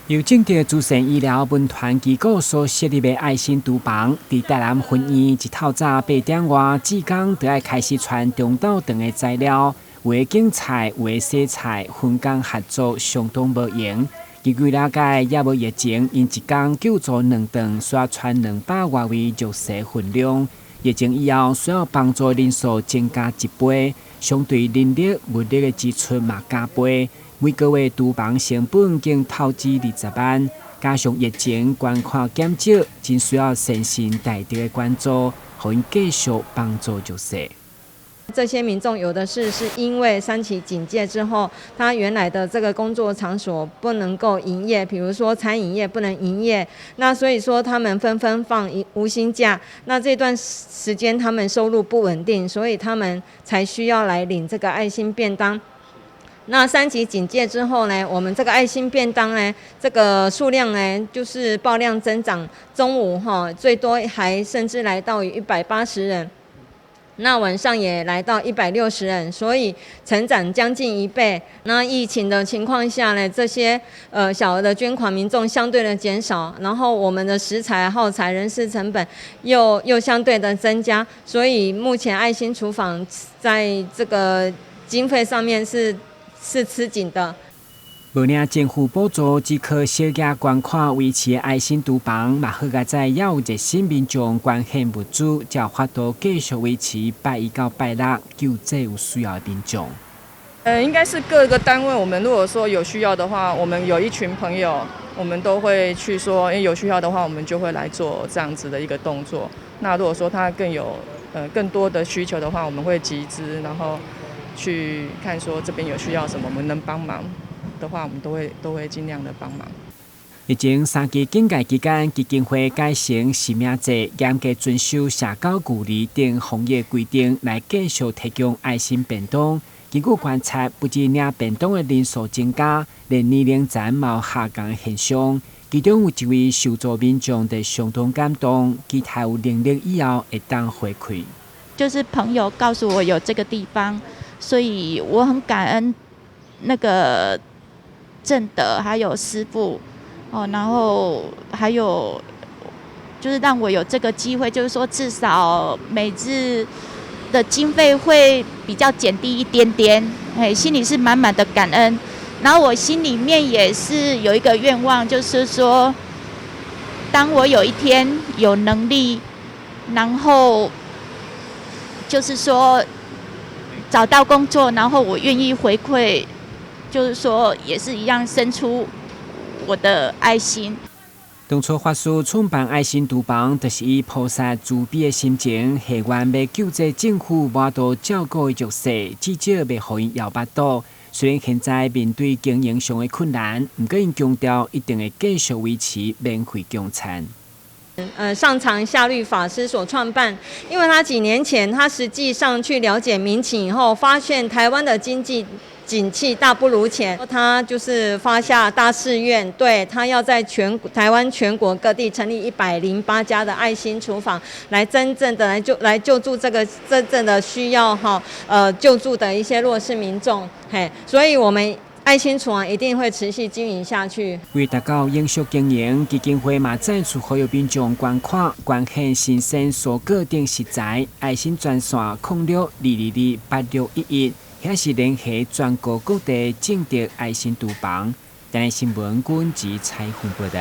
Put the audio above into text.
由正德慈善医疗文团机构所设立的爱心厨房，伫台南分院一透早8点外，志工就要开始传中昼长的材料，有的种菜，有的洗菜，分工合作相当无闲。根据了解，也无疫情，因一天救助2顿，需要传200外位肉食分量。疫情以后，需要帮助人数增加1倍，相对人力、物力的支出嘛加倍。每个月厨房成本经投资20万，加上疫情捐款减少，真需要善心大德的关注，互因继续帮助弱势。这些民众有的是因为3级警戒之后，他原来的这个工作场所不能够营业，比如说餐饮业不能营业，那所以说他们纷纷放无薪假，那这段时间他们收入不稳定，所以他们才需要来领这个爱心便当。那3级警戒之后呢，我们这个爱心便当呢，这个数量呢就是爆量增长，中午最多还甚至来到180人。那晚上也来到160人，所以成长将近1倍。那疫情的情况下呢，这些小额的捐款民众相对的减少，然后我们的食材、耗材、人事成本又相对的增加，所以目前爱心厨房在这个经费上面是吃紧的。无领政府补助，只靠小额捐款维持的爱心厨房，嘛好在在也有热心民众捐献物资，才有法度继续维持拜1到拜6救济有需要的民众。应该是各个单位，我们如果说有需要的话，我们有一群朋友，我们都会去说，有需要的话，我们就会来做这样子的一个动作。那如果说他更多的需求的话，我们会集资，然后去看说这边有需要什么，我们能帮忙的话，我们都会尽量的帮忙。疫情3级警戒期间，基金会改成生命节，严格遵守社交距离等防疫规定，来继续提供爱心便当。根据观察，不止领便当的人数增加，连年龄层嘛有下降的现象。其中有一位受助民众的相当感动，期待有能力以后会当回馈。就是朋友告诉我有这个地方，所以我很感恩那个正德还有师父然后还有就是让我有这个机会，就是说至少每日的经费会比较减低一点点，心里是满满的感恩。然后我心里面也是有一个愿望，就是说当我有一天有能力，然后就是说找到工作，然后我愿意回馈，就是说也是一样伸出我的爱心。当初法师创办爱心厨房，就是以菩萨慈悲的心情，希望要救济政府无度照顾的弱势，至少袂互因摇巴肚。虽然现在面对经营上的困难，不过因强调一定会继续维持免费供餐。上长下律法师所创办，因为他几年前他实际上去了解民情以后，发现台湾的经济景气大不如前，他就是发下大誓愿，对他要在台湾全国各地成立108家的爱心厨房，来真正的来救助这个真正的需要救助的一些弱势民众，所以我们爱心厨房一定会持续经营下去。为达到永续经营，基金会嘛再次呼吁民众捐款、捐献新鲜蔬果等食材。爱心专线0622286611，遐是联系全国各地正德爱心厨房。台湾新闻军及采访报道。